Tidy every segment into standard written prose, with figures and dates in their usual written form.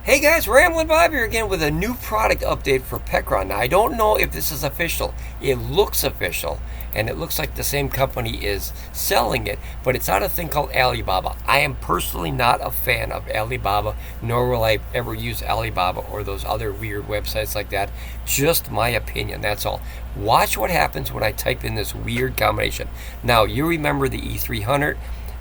Hey guys, Ramblin Bob here again with a new product update for Pecron. Now I don't know if this is official. It looks official, and it looks like the same company is selling it, but it's on a thing called Alibaba. I am personally not a fan of Alibaba, nor will I ever use Alibaba or those other weird websites like that. Just my opinion, that's all. Watch what happens when I type in this weird combination. Now, you remember the E300,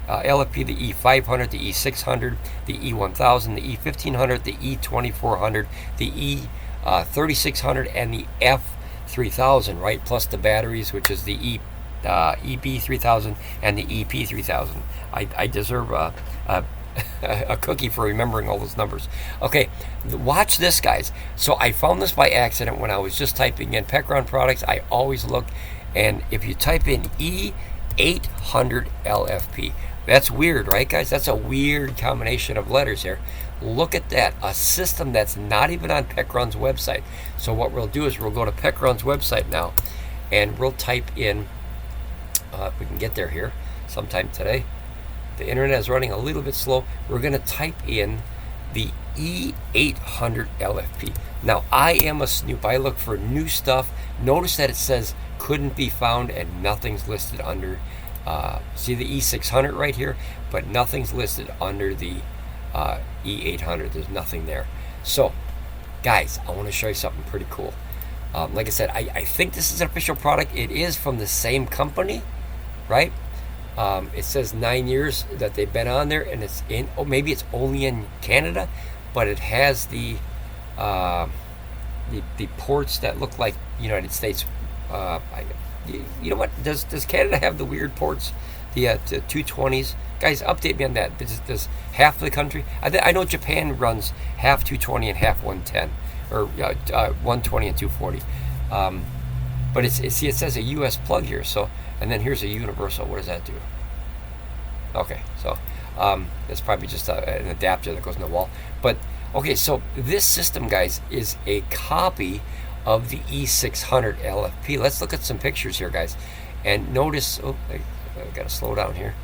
LFP, the E500, the E600, the E1000, the E1500, the E2400, the E3600, and the F3000, right? Plus the batteries, which is the EB3000 and the EP3000. I deserve a cookie for remembering all those numbers. Okay, watch this, guys. So I found this by accident when I was just typing in Pecron products. I always look, and if you type in E800LFP, that's weird, right, guys? That's a weird combination of letters here. Look at that, a system that's not even on Pecron's website. So what we'll do is we'll go to Pecron's website now, and we'll type in, if we can get there here sometime today. The internet is running a little bit slow. We're going to type in the E800LFP. Now, I am a snoop. I look for new stuff. Notice that it says couldn't be found and nothing's listed under. See the E600 right here, but nothing's listed under the E800. There's nothing there. So, guys, I want to show you something pretty cool. Like I said, I think this is an official product. It is from the same company, right? It says 9 years that they've been on there, and it's in. Oh, maybe it's only in Canada, but it has the ports that look like United States. You know what? Does Canada have the weird ports? The 220s? Guys, update me on that. Does half the country? I know Japan runs half 220 and half 110, or 120 and 240. But see, it says a US plug here. So, and then here's a universal. What does that do? Okay, so it's probably just an adapter that goes in the wall. But okay, so this system, guys, is a copy of the E600 LFP. Let's look at some pictures here, guys, and notice. Oh, I gotta slow down here.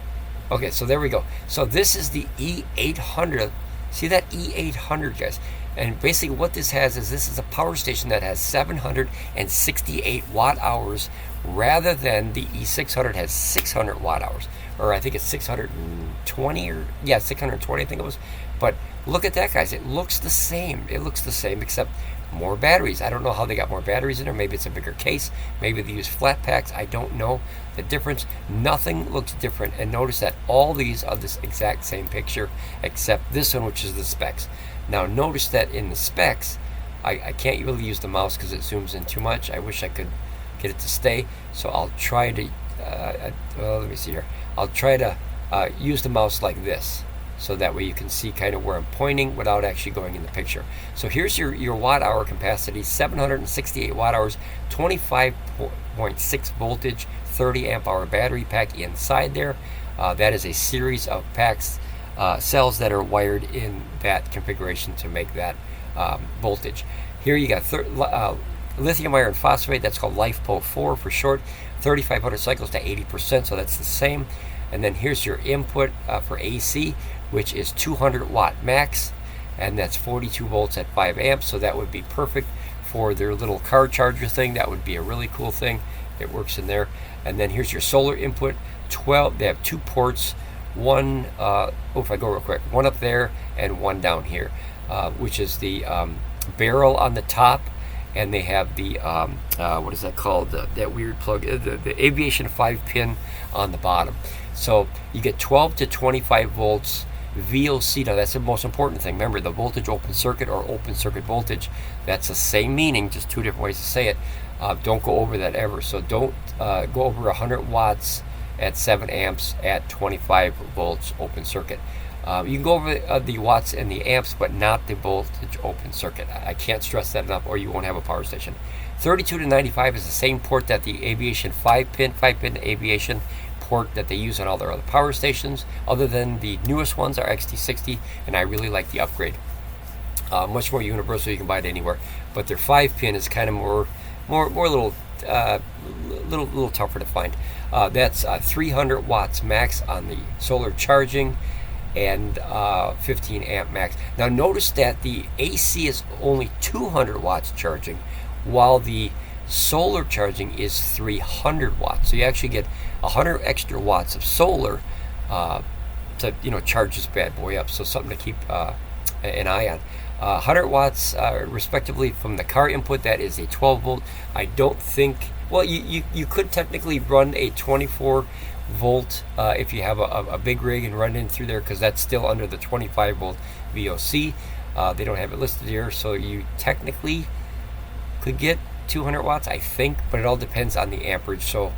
Okay, so there we go. So this is the E800. See that E800, guys? And basically what this has is this is a power station that has 768 watt hours, rather than the E600 has 600 watt hours, or I think it's 620, or yeah, 620 I think it was. But look at that, guys. It looks the same. It looks the same, except more batteries. I don't know how they got more batteries in there. Maybe it's a bigger case. Maybe they use flat packs. I don't know the difference. Nothing looks different. And notice that all these are this exact same picture, except this one, which is the specs. Now notice that in the specs, I can't really use the mouse because it zooms in too much. I wish I could get it to stay. So I'll try to, let me see here. I'll try to use the mouse like this, so that way you can see kind of where I'm pointing without actually going in the picture. So here's your watt hour capacity, 768 watt hours, 25.6 voltage, 30 amp hour battery pack inside there. That is a series of packs, cells that are wired in that configuration to make that voltage. Here you got lithium iron phosphate, that's called LiFePO4 for short, 3,500 cycles to 80%, so that's the same. And then here's your input for AC, which is 200 watt max, and that's 42 volts at 5 amps, so that would be perfect for their little car charger thing. That would be a really cool thing. It works in there. And then here's your solar input, 12. They have two ports, one, if I go real quick, one up there and one down here, which is the barrel on the top, and they have the, what is that called, that weird plug, the aviation 5-pin on the bottom. So you get 12 to 25 volts VOC. Now that's the most important thing. Remember, the voltage open circuit or open circuit voltage, that's the same meaning, just two different ways to say it. Don't go over that ever. So don't go over 100 watts at 7 amps at 25 volts open circuit. You can go over the watts and the amps, but not the voltage open circuit. I can't stress that enough, or you won't have a power station. 32 to 95 is the same port that the aviation 5-pin aviation port that they use on all their other power stations, other than the newest ones are XT60, and I really like the upgrade. Much more universal, you can buy it anywhere, but their 5-pin is kind of more little tougher to find. That's 300 watts max on the solar charging, and 15 amp max. Now notice that the AC is only 200 watts charging, while the solar charging is 300 watts. So you actually get 100 extra watts of solar to charge this bad boy up. So something to keep an eye on. 100 watts respectively from the car input. That is a 12 volt. I don't think, well, you could technically run a 24 volt if you have a big rig and run in through there, because that's still under the 25 volt VOC. They don't have it listed here, so you technically could get 200 watts, I think, but it all depends on the amperage. So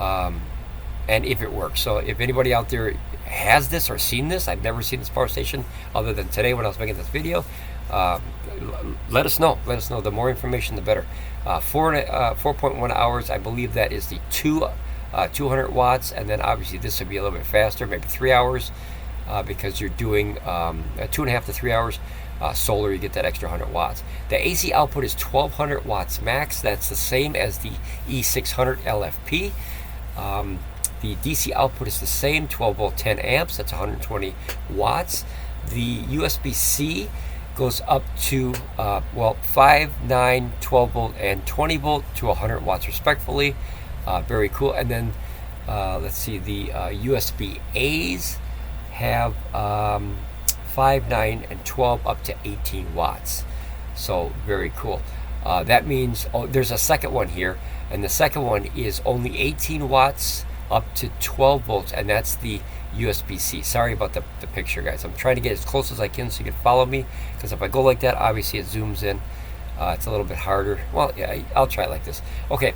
and if it works. So if anybody out there has this or seen this, I've never seen this power station other than today when I was making this video, let us know. Let us know. The more information, the better. 4.1 hours, I believe that is the 200 watts, and then obviously this would be a little bit faster, maybe 3 hours, because you're doing 2.5 to 3 hours. Solar, you get that extra 100 watts. The AC output is 1200 watts max. That's the same as the E800LFP. The DC output is the same, 12 volt, 10 amps. That's 120 watts. The USB-C goes up to 5, 9, 12 volt, and 20 volt to 100 watts respectively. Very cool. And then let's see, the USB-A's have 5, 9, and 12 up to 18 watts. So very cool. That means there's a second one here, and the second one is only 18 watts up to 12 volts, and that's the USB-C. Sorry about the picture, guys. I'm trying to get as close as I can so you can follow me, because if I go like that, obviously it zooms in. It's a little bit harder. Well, yeah, I'll try it like this. Okay,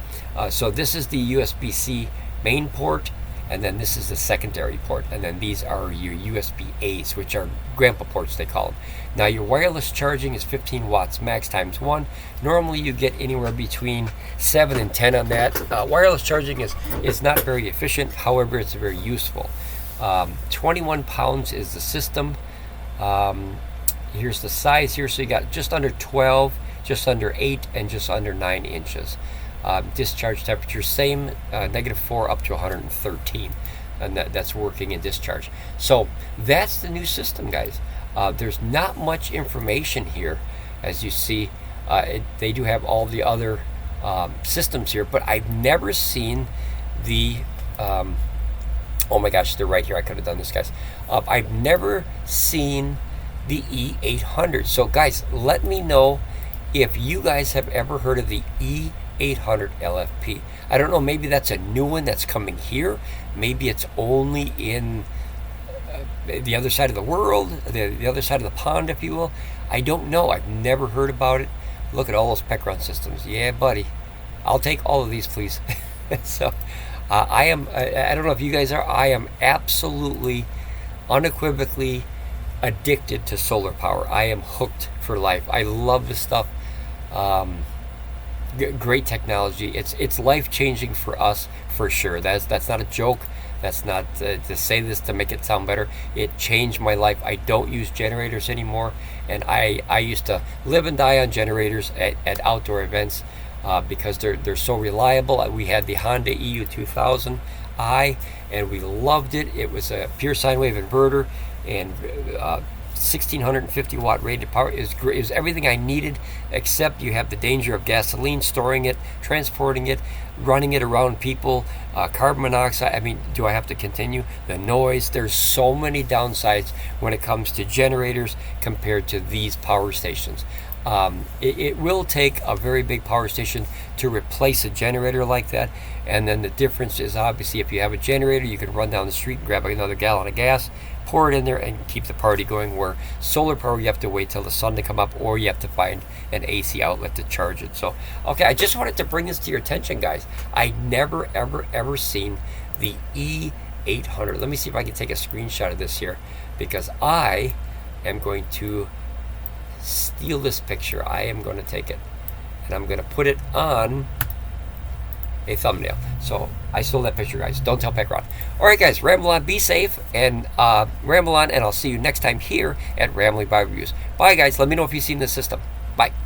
so this is the USB-C main port, and then this is the secondary port, and then these are your USB-A's, which are grandpa ports, they call them. Now your wireless charging is 15 watts max times 1. Normally you get anywhere between 7 and 10 on that. Wireless charging is not very efficient, however it's very useful. 21 pounds is the system. Here's the size here, so you got just under 12, just under 8, and just under 9 inches. Discharge temperature, same, -4 up to 113, and that's working in discharge. So that's the new system, guys. There's not much information here, as you see. They do have all the other systems here, but I've never seen the oh my gosh, they're right here. I could have done this, guys. I've never seen the E800. So guys, let me know if you guys have ever heard of the E800LFP. I don't know, maybe that's a new one that's coming here. Maybe it's only in the other side of the world, the other side of the pond, if you will. I don't know. I've never heard about it. Look at all those Pecron systems. Yeah, buddy. I'll take all of these, please. So I don't know if you guys are, I am absolutely, unequivocally addicted to solar power. I am hooked for life. I love this stuff. Great technology. It's life-changing for us, for sure. That's not a joke. That's not to say this to make it sound better. It changed my life. I don't use generators anymore, and I used to live and die on generators at outdoor events because they're so reliable. We had the Honda EU2000i, and we loved it. It was a pure sine wave inverter, and 1650 watt rated power. It was everything I needed, except you have the danger of gasoline, storing it, transporting it, running it around people, carbon monoxide. I mean, do I have to continue? The noise. There's so many downsides when it comes to generators compared to these power stations. It will take a very big power station to replace a generator like that, and then the difference is obviously if you have a generator, you can run down the street and grab another gallon of gas, pour it in there, and keep the party going. Where solar power, you have to wait till the sun to come up, or you have to find an AC outlet to charge it. So okay, I just wanted to bring this to your attention, guys. I never ever seen the E800. Let me see if I can take a screenshot of this here, because I am going to steal this picture. I am going to take it, and I'm going to put it on a thumbnail. So I stole that picture, guys. Don't tell Pecron. All right, guys, ramble on, be safe, and ramble on, and I'll see you next time here at Ramblin Bob Reviews. Bye, guys. Let me know if you've seen this system. Bye.